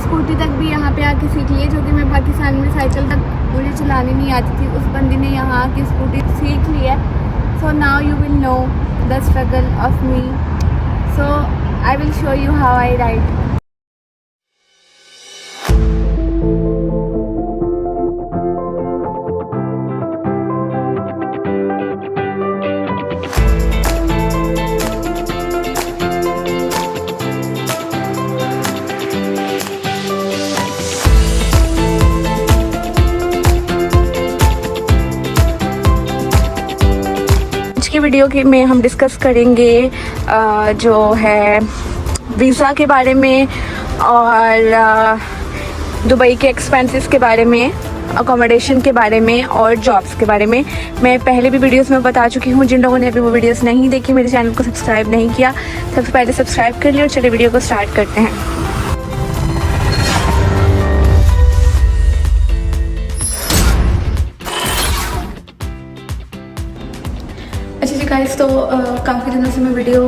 Scooty तक भी यहाँ पे आके सीख ली है, जो कि मैं पाकिस्तान में साइकिल तक मुझे चलानी नहीं आती थी। उस बंदी ने यहाँ आके स्कूटी सीख ली है। So now you will know the struggle of me. So I will show you how I ride. की वीडियो के में हम डिस्कस करेंगे जो है वीज़ा के बारे में और दुबई के एक्सपेंसेस के बारे में, अकोमोडेशन के बारे में और जॉब्स के बारे में। मैं पहले भी वीडियोस में बता चुकी हूँ। जिन लोगों ने अभी वो वीडियोस नहीं देखी, मेरे चैनल को सब्सक्राइब नहीं किया, सबसे पहले सब्सक्राइब कर लिया। और चलिए वीडियो को स्टार्ट करते हैं। अच्छा जी गाइस, तो काफ़ी दिनों से मैं वीडियो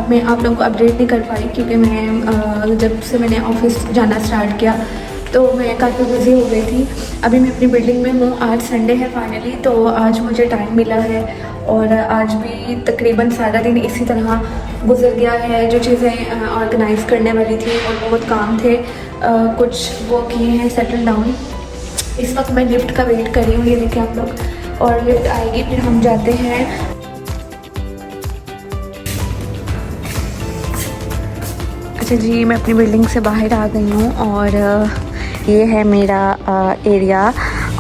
में आप लोगों को अपडेट नहीं कर पाई, क्योंकि मैं जब से मैंने ऑफिस जाना स्टार्ट किया तो मैं काफ़ी बिज़ी हो गई थी। अभी मैं अपनी बिल्डिंग में हूँ। आज संडे है फाइनली, तो आज मुझे टाइम मिला है और आज भी तकरीबन सारा दिन इसी तरह गुजर गया है। जो चीज़ें ऑर्गेनाइज़ करने वाली थी और बहुत काम थे, कुछ वो किए हैं सेटल डाउन। इस वक्त मैं लिफ्ट का वेट कर रही हूँ, ये देखिए आप लोग, और लिफ्ट आएगी फिर हम जाते हैं। अच्छा जी, मैं अपनी बिल्डिंग से बाहर आ गई हूँ और ये है मेरा एरिया।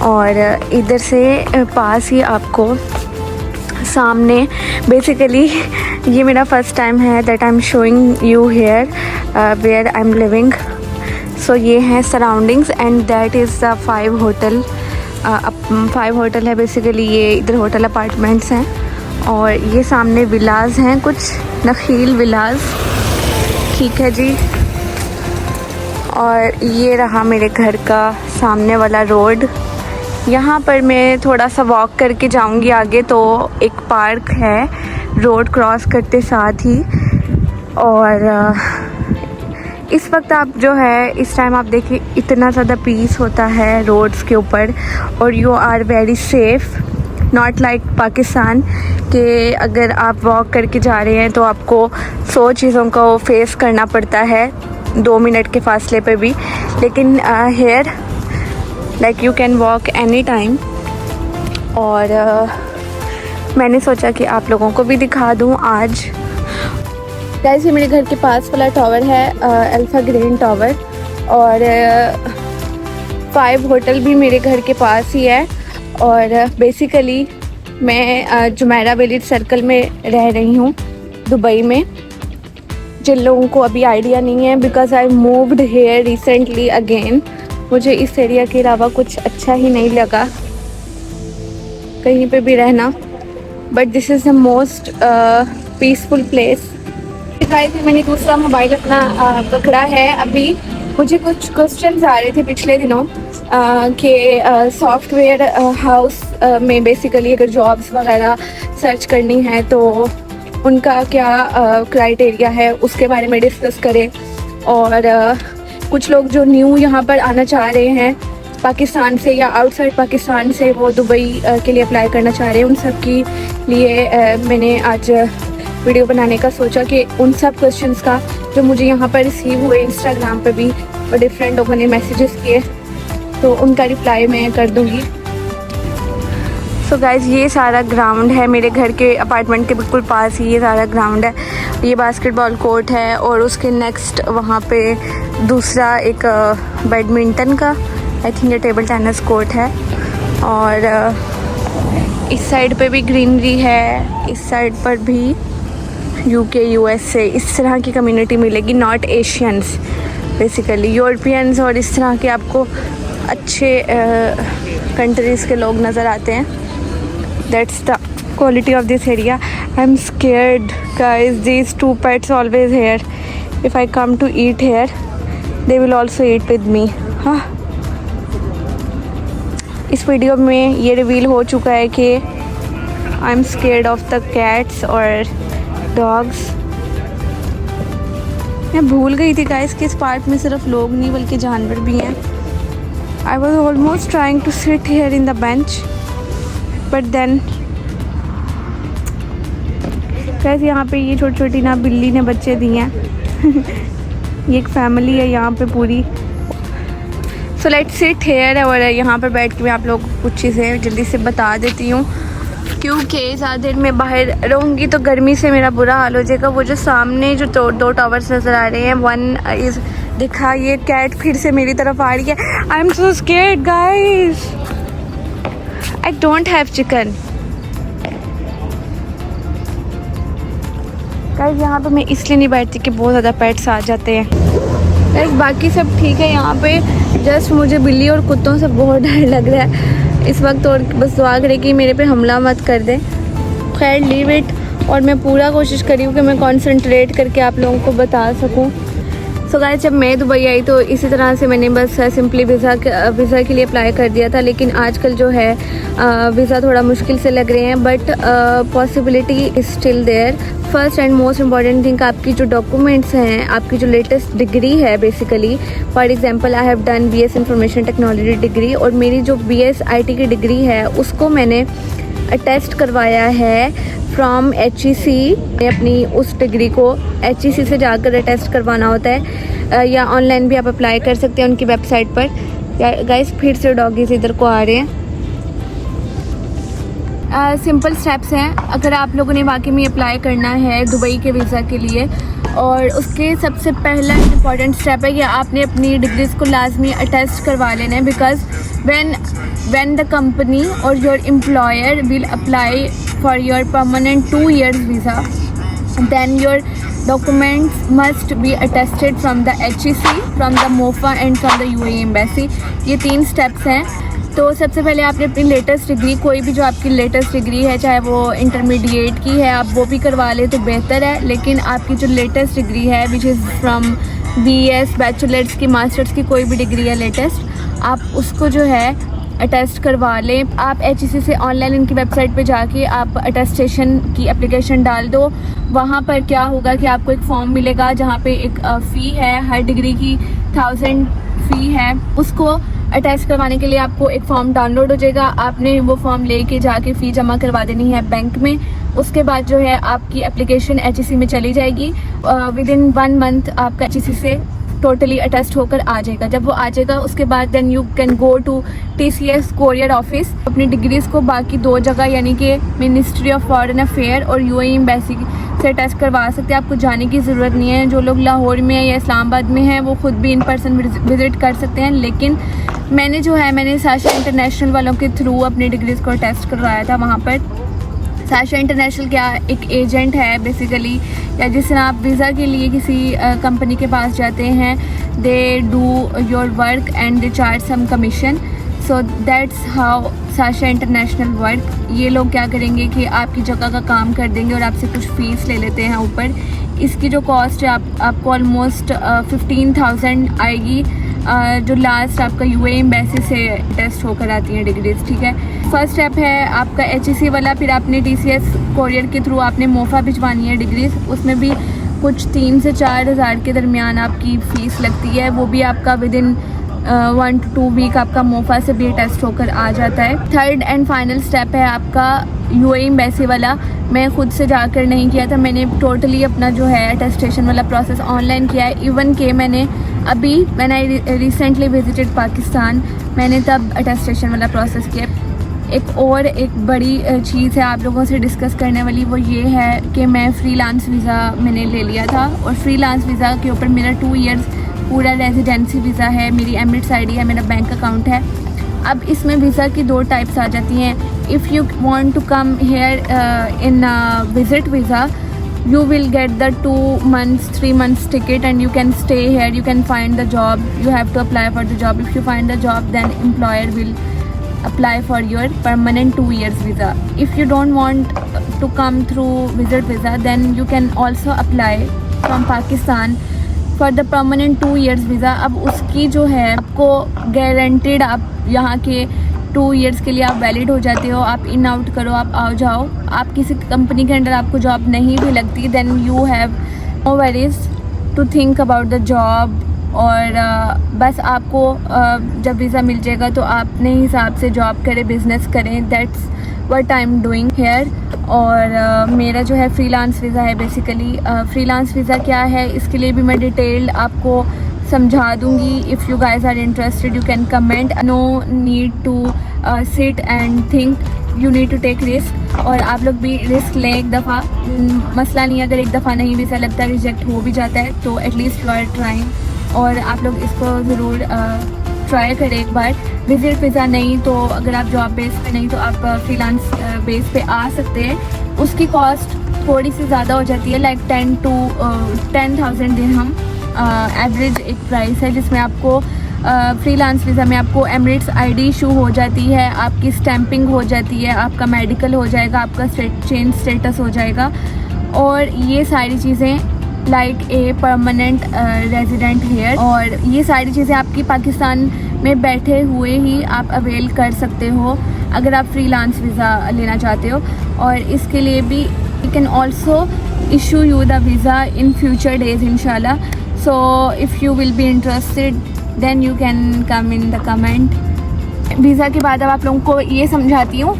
और इधर से पास ही आपको सामने, बेसिकली ये मेरा फर्स्ट टाइम है that I am showing you here where I am living. So ये हैं surroundings and that is the 5 hotel. 5 hotel है बेसिकली, ये इधर होटल अपार्टमेंट्स हैं और ये सामने विलाज हैं, कुछ नखील विलाज, ठीक है जी। और ये रहा मेरे घर का सामने वाला रोड। यहाँ पर मैं थोड़ा सा वॉक करके जाऊँगी आगे, तो एक पार्क है रोड क्रॉस करते साथ ही। और इस वक्त आप जो है, इस टाइम आप देखिए इतना ज़्यादा पीस होता है रोड्स के ऊपर और you are very safe, not like Pakistan के अगर आप वॉक करके जा रहे हैं तो आपको 100 चीज़ों को फेस करना पड़ता है 2 मिनट के फासले पे भी। लेकिन here like you can walk any time. और मैंने सोचा कि आप लोगों को भी दिखा दूँ आज। गाइस, ये मेरे घर के पास वाला टावर है अल्फा ग्रीन टावर, और 5 होटल भी मेरे घर के पास ही है। और बेसिकली मैं जुमेरा विलेज सर्कल में रह रही हूँ दुबई में। जिन लोगों को अभी आइडिया नहीं है, because I moved here recently again, मुझे इस एरिया के अलावा कुछ अच्छा ही नहीं लगा कहीं पे भी रहना। But this is the most peaceful place. मैंने दूसरा मोबाइल अपना पकड़ा है। अभी मुझे कुछ क्वेश्चंस आ रहे थे पिछले दिनों कि सॉफ्टवेयर हाउस में बेसिकली अगर जॉब्स वगैरह सर्च करनी है तो उनका क्या क्राइटेरिया है, उसके बारे में डिस्कस करें। और कुछ लोग जो न्यू यहाँ पर आना चाह रहे हैं पाकिस्तान से या आउटसाइड पाकिस्तान से, वो दुबई के लिए अप्लाई करना चाह रहे हैं, उन सब के लिए मैंने आज वीडियो बनाने का सोचा कि उन सब क्वेश्चंस का जो मुझे यहाँ पर रिसीव हुए इंस्टाग्राम पे भी और डिफरेंट लोगों ने मैसेजेस किए, तो उनका रिप्लाई मैं कर दूँगी। सो गाइज, ये सारा ग्राउंड है मेरे घर के अपार्टमेंट के बिल्कुल पास ही ये सारा ग्राउंड है। ये बास्केटबॉल कोर्ट है और उसके नेक्स्ट वहाँ पे दूसरा एक बैडमिंटन का, आई थिंक ये टेबल टेनिस कोर्ट है। और इस साइड पे भी ग्रीनरी है, इस साइड पर भी यूके यूएसए इस तरह की कम्युनिटी मिलेगी, नॉट एशियंस बेसिकली, यूरोपियंस और इस तरह के आपको अच्छे कंट्रीज़ के लोग नज़र आते हैं। That's the quality of this area. I'm scared guys, these 2 pets always here. If I come to eat here, they will also eat with me. हाँ, इस वीडियो में ये रिवील हो चुका है कि I am scared of the cats और dogs. मैं भूल गई थी गाइस कि इस पार्क में सिर्फ लोग नहीं बल्कि जानवर भी हैं। I was almost trying to sit here in the bench but then guys यहाँ पे ये छोटी छोटी ना बिल्ली ने बच्चे दिए हैं। ये एक फैमिली है यहाँ पे पूरी। सो लेट्स सिट हेयर और यहाँ पर बैठ के मैं आप लोगों को कुछ चीज़ें जल्दी से बता देती हूँ, क्योंकि ज़्यादा देर में बाहर रहूँगी तो गर्मी से मेरा बुरा हाल हो जाएगा। वो जो सामने जो दो टावर्स नज़र आ रहे हैं, वन इज़ दिखा, ये कैट फिर से मेरी तरफ आ रही है। I am so scared guys, I don't have chicken. Guys यहाँ पे मैं इसलिए नहीं बैठती कि बहुत ज़्यादा पेट्स आ जाते हैं। गाइस बाकी सब ठीक है यहाँ पे, जस्ट मुझे बिल्ली और कुत्तों से बहुत डर लग रहा है इस वक्त, और बस दुआ करें कि मेरे पे हमला मत कर दें। खैर लीव इट, और मैं पूरा कोशिश करी हूँ कि मैं कंसंट्रेट करके आप लोगों को बता सकूँ। सो गाइस जब मैं दुबई आई तो इसी तरह से मैंने बस सिंपली वीज़ा के लिए अप्लाई कर दिया था, लेकिन आजकल जो है वीज़ा थोड़ा मुश्किल से लग रहे हैं, but possibility is still there. First and most important thing, आपकी जो डॉक्यूमेंट्स हैं, आपकी जो लेटेस्ट डिग्री है basically, for example I have done BS information technology degree, और मेरी जो BS IT की डिग्री है उसको मैंने अटेस्ट करवाया है फ्रॉम HEC। अपनी उस डिग्री को HEC से जाकर अटेस्ट करवाना होता है, या ऑनलाइन भी आप अप्लाई कर सकते हैं उनकी वेबसाइट पर। गाइस फिर से डॉगीज इधर को आ रहे हैं। सिंपल स्टेप्स हैं अगर आप लोगों ने वाकई में अप्लाई करना है दुबई के वीज़ा के लिए, और उसके सबसे पहला इम्पॉर्टेंट स्टेप है कि आपने अपनी डिग्रीज़ को लाजमी अटेस्ट करवा लेना है, because when the company or your employer will apply for your permanent 2 years visa, then your documents must be attested from the HEC, from the MOFA and from the UAE embassy। ये 3 steps हैं। तो सबसे पहले आपने अपनी latest degree, कोई भी जो आपकी लेटेस्ट डिग्री है, चाहे वो इंटरमीडिएट की है, आप वो भी करवा लें तो बेहतर है, लेकिन आपकी जो लेटेस्ट डिग्री है which is from BS, bachelors की, मास्टर्स की, कोई भी डिग्री है लेटेस्ट, आप उसको जो है अटेस्ट करवा लें। आप HEC से ऑनलाइन इनकी वेबसाइट पे जाके आप अटेस्टेशन की एप्लीकेशन डाल दो। वहाँ पर क्या होगा कि आपको एक फॉर्म मिलेगा जहाँ पे एक फ़ी है, हर डिग्री की 1000 फ़ी है। उसको अटेस्ट करवाने के लिए आपको एक फॉर्म डाउनलोड हो जाएगा, आपने वो फॉर्म लेके जाके फ़ी जमा करवा देनी है बैंक में। उसके बाद जो है आपकी एप्लीकेशन HEC में चली जाएगी, विदिन 1 मंथ आपका HEC से टोटली अटेस्ट होकर आ जाएगा। जब वो आ जाएगा उसके बाद then you can go to TCS courier office, अपनी डिग्रीज़ को बाकी 2 जगह यानी कि मिनिस्ट्री ऑफ फॉरेन अफेयर और UAE एम्बेसी से टेस्ट करवा सकते हैं। आपको जाने की ज़रूरत नहीं है। जो लोग लाहौर में या इस्लामाबाद में हैं वो खुद भी इन पर्सन विज़िट कर सकते हैं, लेकिन मैंने साशा इंटरनेशनल वालों के थ्रू अपनी डिग्रीज़ को टेस्ट करवाया था वहाँ पर। साशा इंटरनेशनल क्या एक एजेंट है बेसिकली, या जिस तरह आप वीज़ा के लिए किसी कंपनी के पास जाते हैं, they do your work and they charge some commission, so that's how Sasha international work. ये लोग क्या करेंगे कि आपकी जगह का काम कर देंगे और आपसे कुछ फ़ीस ले लेते हैं ऊपर। इसकी जो कॉस्ट है आपको ऑलमोस्ट 15,000 आएगी, जो लास्ट आपका UAE एम्बेसी से टेस्ट होकर आती हैं डिग्रीज। ठीक है, फर्स्ट स्टेप है आपका HEC वाला, फिर आपने TCS कोरियर के थ्रू आपने MOFA भिजवानी है डिग्रीज। उसमें भी कुछ 3 से 4 हज़ार के दरमियान आपकी फ़ीस लगती है, वो भी आपका विदिन 1 to 2 वीक आपका MOFA से भी टेस्ट होकर आ जाता है। थर्ड एंड फाइनल स्टेप है आपका UAE एम्बेसी वाला। मैं खुद से जाकर नहीं किया था, मैंने टोटली अपना जो है अटेस्टेशन वाला प्रोसेस ऑनलाइन किया है। इवन के मैंने रिसेंटली विजिटेड पाकिस्तान, मैंने तब अटेस्टेशन वाला प्रोसेस किया। एक बड़ी चीज़ है आप लोगों से डिस्कस करने वाली, वो ये है कि मैं फ्रीलांस वीज़ा मैंने ले लिया था, और फ्रीलांस वीज़ा के ऊपर मेरा 2 इयर्स पूरा रेजिडेंसी वीज़ा है, मेरी एमिरेट्स ID है, मेरा बैंक अकाउंट है। अब इसमें वीज़ा की 2 टाइप्स आ जाती हैं। If you want to come here in visit visa, you will get the 2 months 3 months ticket and you can stay here, you can find the job, you have to apply for the job. If you find the job, then employer will apply for your permanent 2 years visa. If you don't want to come through visit visa, then you can also apply from Pakistan for the permanent 2 years visa. अब उसकी जो है आपको guaranteed आप यहाँ के 2 years के लिए आप वैलिड हो जाते हो। आप इन आउट करो, आप आओ जाओ, आप किसी कंपनी के अंडर आपको जॉब नहीं भी लगती, then you have no worries, to think about the job, और बस आपको जब वीज़ा मिल जाएगा तो अपने हिसाब से जॉब करें, बिज़नेस करें। That's what I am doing here. और मेरा जो है फ्रीलांस वीज़ा है बेसिकली। फ्रीलांस वीज़ा क्या है इसके लिए भी मैं डिटेल्ड आपको समझा दूंगी। If you guys are interested you can comment. No need to sit and think, you need to take risk. और आप लोग भी रिस्क लें एक दफ़ा, मसला नहीं, अगर एक दफ़ा नहीं वीज़ा लगता, रिजेक्ट हो भी जाता है तो एटलीस्ट यू आर ट्राइंग। और आप लोग इसको ज़रूर ट्राई करें एक बार। विजिट वीज़ा नहीं तो अगर आप जॉब बेस पे नहीं तो आप फ्रीलांस बेस पे आ सकते हैं। उसकी कॉस्ट थोड़ी सी ज़्यादा हो जाती है, लाइक 10,000 दिरहम एवरेज एक प्राइस है, जिसमें आपको फ्रीलांस वीज़ा में आपको एमिरेट्स आईडी इशू हो जाती है, आपकी स्टैंपिंग हो जाती है, आपका मेडिकल हो जाएगा, आपका चेंज स्टेटस हो जाएगा, और ये सारी चीज़ें like a permanent resident here. और ये सारी चीज़ें आपकी पाकिस्तान में बैठे हुए ही आप अवेल कर सकते हो अगर आप फ्रीलांस वीज़ा लेना चाहते हो। और इसके लिए भी we can also issue you the visa in future days इंशाल्लाह। So if you will be interested then you can come in the comment. Visa के बाद अब आप लोगों को ये समझाती हूँ।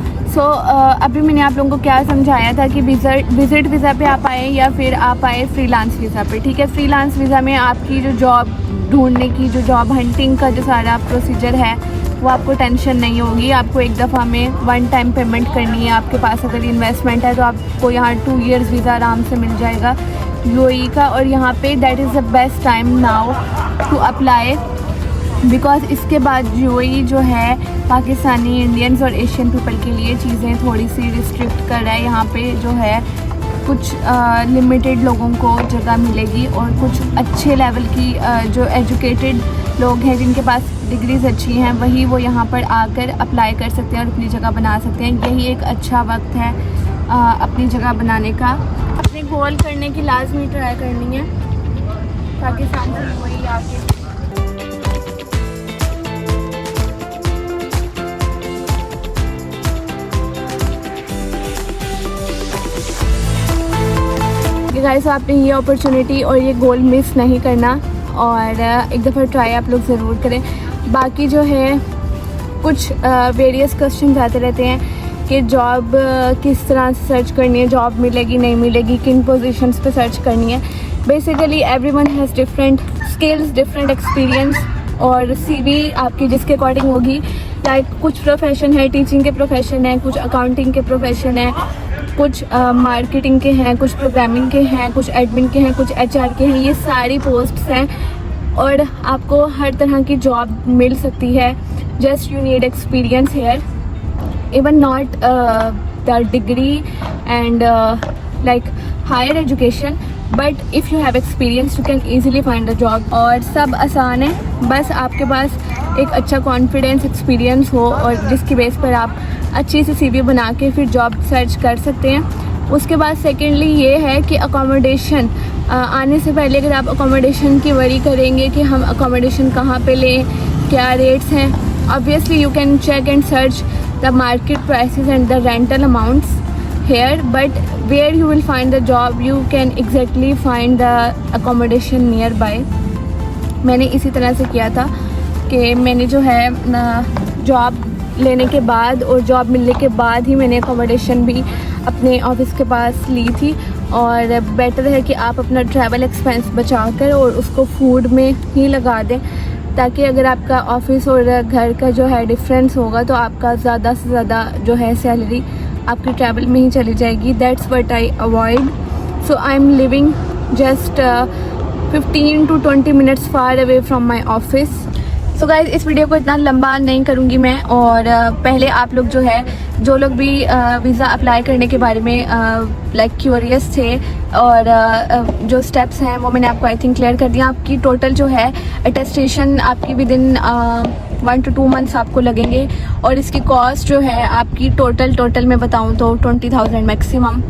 अभी मैंने आप लोगों को क्या समझाया था कि विज़िट वीज़ा पे आप आए या फिर आप आए फ्रीलांस वीज़ा पे, ठीक है। फ्रीलांस वीज़ा में आपकी जो जॉब ढूंढने की, जो जॉब हंटिंग का जो सारा प्रोसीजर है वो आपको टेंशन नहीं होगी। आपको एक दफ़ा में वन टाइम पेमेंट करनी है। आपके पास अगर इन्वेस्टमेंट है तो आपको यहाँ 2 इयर्स वीज़ा आराम से मिल जाएगा यूएई का। और यहाँ पे that is the best time now to apply, because इसके बाद यूएई जो है पाकिस्तानी, इंडियंस और एशियन पीपल के लिए चीज़ें थोड़ी सी रिस्ट्रिक्ट कर रहा है। यहाँ पे जो है कुछ लिमिटेड लोगों को जगह मिलेगी, और कुछ अच्छे लेवल की जो एजुकेटेड लोग हैं जिनके पास डिग्रीज अच्छी हैं वही वो यहाँ पर आकर अप्लाई कर सकते हैं और अपनी जगह बना सकते हैं। यही एक अच्छा वक्त है अपनी जगह बनाने का। अपने गोल करने की लाजमी ट्राई करनी है पाकिस्तान से यूएई आके। गाइस आपने ये अपॉर्चुनिटी और ये गोल मिस नहीं करना, और एक दफ़ा ट्राई आप लोग ज़रूर करें। बाकी जो है कुछ वेरियस क्वेश्चन आते रहते हैं कि जॉब किस तरह से सर्च करनी है, जॉब मिलेगी नहीं मिलेगी, किन पोजीशंस पे सर्च करनी है। Basically everyone has different skills, different experience, और सीवी आपकी जिसके अकॉर्डिंग होगी। लाइक कुछ प्रोफेशन है, टीचिंग के प्रोफेशन है, कुछ अकाउंटिंग के प्रोफेशन है, कुछ मार्केटिंग के हैं, कुछ प्रोग्रामिंग के हैं, कुछ एडमिन के हैं, कुछ एचआर के हैं। ये सारी पोस्ट्स हैं और आपको हर तरह की जॉब मिल सकती है। Just you need experience here, even not the degree and like higher education, but if you have experience you can easily find a job. और सब आसान है, बस आपके पास एक अच्छा कॉन्फिडेंस, एक्सपीरियंस हो और जिसकी बेस पर आप अच्छी सी सीवी बना के फिर जॉब सर्च कर सकते हैं। उसके बाद सेकेंडली ये है कि अकोमोडेशन आने से पहले अगर आप अकोमोडेशन की वरी करेंगे कि हम अकोमोडेशन कहाँ पे लें, क्या रेट्स हैं, obviously you can check and search the market prices and the rental amounts here, but where you will find the job you can exactly find the accommodation nearby. मैंने इसी तरह से किया था कि मैंने जो है जॉब लेने के बाद और जॉब मिलने के बाद ही मैंने अकोमोडेशन भी अपने ऑफिस के पास ली थी। और बेटर है कि आप अपना ट्रैवल एक्सपेंस बचा कर और उसको फूड में ही लगा दें, ताकि अगर आपका ऑफिस और घर का जो है डिफरेंस होगा तो आपका ज़्यादा से ज़्यादा जो है सैलरी आपकी ट्रैवल में ही चली जाएगी। That's what I avoid. So I am living just 15 to 20 minutes far away from my office. So guys इस वीडियो को इतना लंबा नहीं करूँगी मैं, और पहले आप लोग जो है जो लोग भी वीज़ा अप्लाई करने के बारे में लाइक क्यूरियस थे, और जो स्टेप्स हैं वो मैंने आपको आई थिंक क्लियर कर दिया। आपकी टोटल जो है अटेस्टेशन आपकी विद इन 1 to 2 मंथ्स आपको लगेंगे, और इसकी कॉस्ट जो है आपकी टोटल मैं बताऊँ तो 20,000 मैक्सिमम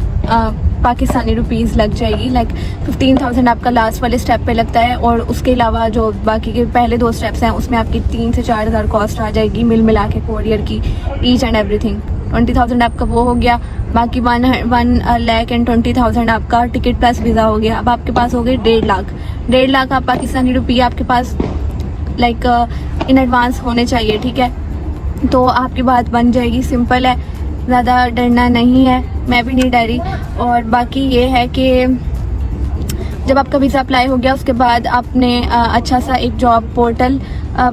पाकिस्तानी रुपीज़ लग जाएगी। लाइक 15,000 आपका लास्ट वाले स्टेप पे लगता है, और उसके अलावा जो बाकी के पहले 2 स्टेप्स हैं उसमें आपकी 3 से 4 हज़ार कॉस्ट आ जाएगी मिल मिला के कोरियर की ईच एंड एवरीथिंग। 20,000 आपका वो हो गया। बाकी 1,20,000 आपका टिकट प्लस वीज़ा हो गया। अब आपके पास हो गए 1,50,000 आप पाकिस्तानी रुपये आपके पास लाइक इन एडवांस होने चाहिए, ठीक है। तो आपकी बात बन जाएगी, सिंपल है, ज़्यादा डरना नहीं है, मैं भी नहीं डरी। और बाकी ये है कि जब आपका वीज़ा अप्लाई हो गया उसके बाद आपने अच्छा सा एक जॉब पोर्टल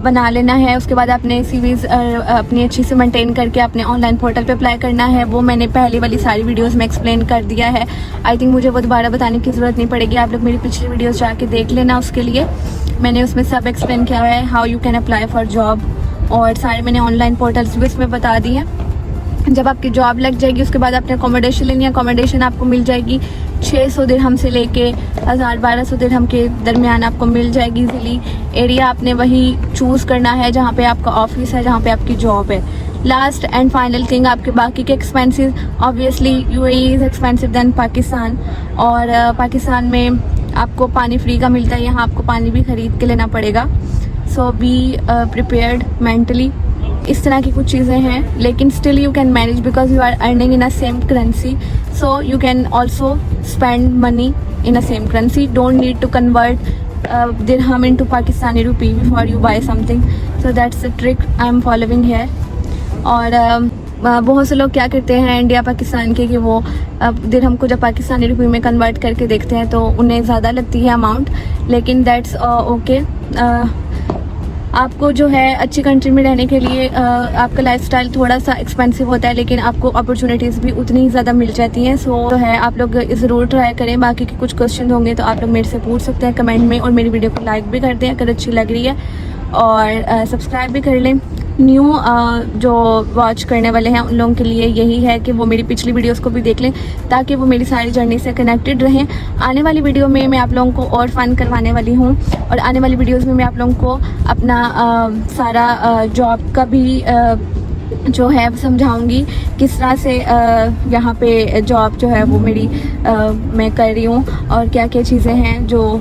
बना लेना है। उसके बाद आपने सीवीज़ अपनी अच्छी से मेंटेन करके अपने ऑनलाइन पोर्टल पे अप्लाई करना है। वो मैंने पहले वाली सारी वीडियोस में एक्सप्लेन कर दिया है। आई थिंक मुझे वो दोबारा बताने की ज़रूरत नहीं पड़ेगी, आप लोग मेरी पिछली वीडियोस जाके देख लेना। उसके लिए मैंने उसमें सब एक्सप्लेन किया है, how you can apply for job, और सारे मैंने ऑनलाइन पोर्टल्स भी उसमें बता दिए। जब आपकी जॉब लग जाएगी उसके बाद आपने अकोमोडेशन लेनी है। अकोमोडेशन आपको मिल जाएगी 600 दिरहम से लेके 1,000-1,200 दिरहम के दरमियान आपको मिल जाएगी इजीली। एरिया आपने वही चूज़ करना है जहाँ पे आपका ऑफिस है, जहाँ पे आपकी जॉब है। लास्ट एंड फाइनल थिंग, आपके बाकी के expenses, obviously UAE is expensive than Pakistan. और पाकिस्तान में आपको पानी फ्री का मिलता है, यहाँ आपको पानी भी ख़रीद के लेना पड़ेगा। So be prepared mentally. इस तरह की कुछ चीज़ें हैं, लेकिन still you can manage because you are earning in a same currency, so you can also spend money in a same currency. Don't need to convert dirham into Pakistani rupee before you buy something, so that's the trick I am following here. और बहुत से लोग क्या करते हैं India Pakistan के कि वो दिरहम को जब पाकिस्तानी रुपये में कन्वर्ट करके देखते हैं तो उन्हें ज़्यादा लगती है अमाउंट, लेकिन दैट्स ओके। आपको जो है अच्छी कंट्री में रहने के लिए आपका लाइफस्टाइल थोड़ा सा एक्सपेंसिव होता है, लेकिन आपको अपॉर्चुनिटीज़ भी उतनी ही ज़्यादा मिल जाती हैं। सो तो है, आप लोग ज़रूर ट्राई करें। बाकी के कुछ क्वेश्चन होंगे तो आप लोग मेरे से पूछ सकते हैं कमेंट में, और मेरी वीडियो को लाइक भी कर दें अगर अच्छी लग रही है, और सब्सक्राइब भी कर लें। न्यू जो वॉच करने वाले हैं उन लोगों के लिए यही है कि वो मेरी पिछली वीडियोस को भी देख लें, ताकि वो मेरी सारी जर्नी से कनेक्टेड रहें। आने वाली वीडियो में मैं आप लोगों को और फ़न करवाने वाली हूँ, और आने वाली वीडियोस में मैं आप लोगों को अपना सारा जॉब का भी जो है समझाऊंगी, किस तरह से यहाँ पे जॉब जो है वो मेरी मैं कर रही हूँ, और क्या क्या चीज़ें हैं जो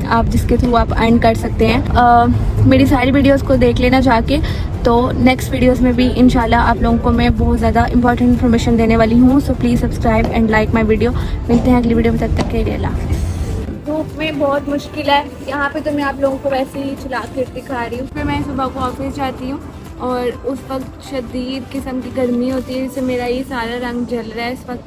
आप जिसके थ्रू आप अर्न कर सकते हैं। मेरी सारी वीडियोस को देख लेना जाके। तो नेक्स्ट वीडियोस में भी इंशाल्लाह आप लोगों को मैं बहुत ज़्यादा इंपॉर्टेंट इन्फॉर्मेशन देने वाली हूँ। So please subscribe and like my video. मिलते हैं अगली वीडियो में, तब तक के लिए अल्लाह हाफ़िज़। धूप में बहुत मुश्किल है यहाँ पे, तो मैं आप लोगों को वैसे ही चला कर दिखा रही हूँ। फिर मैं सुबह को ऑफिस जाती हूँ और उस वक्त शदीद किस्म की गर्मी होती है, जिससे मेरा ये सारा रंग जल रहा है। इस वक्त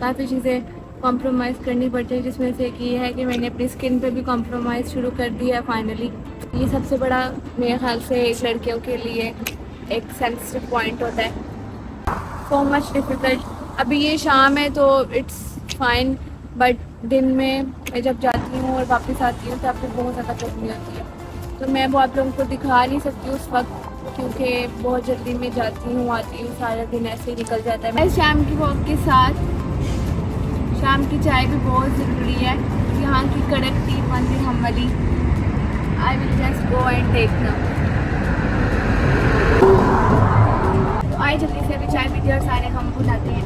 काफ़ी चीज़ें कॉम्प्रोमाइज़ करनी पड़ती है, जिसमें से एक ये है कि मैंने अपनी स्किन पे भी कॉम्प्रोमाइज़ शुरू कर दिया है फाइनली। ये सबसे बड़ा मेरे ख्याल से एक लड़कियों के लिए एक सेंसिटिव पॉइंट होता है। So much difficult. अभी ये शाम है तो इट्स फाइन, बट दिन में मैं जब जाती हूँ और वापस आती हूँ तो फिर बहुत ज़्यादा गर्मी होती है। तो मैं वो आप लोगों को दिखा नहीं सकती उस वक्त, क्योंकि बहुत जल्दी में जाती हूँ आती हूँ, सारा दिन ऐसे ही निकल जाता है। मैं शाम की वॉक के साथ शाम की चाय भी बहुत ज़रूरी है। यहाँ की कड़क टी 1 दिरहम वाली, I will just go and take now. तो आए जल्दी से अभी चाय पीते और सारे हम बुलाते हैं।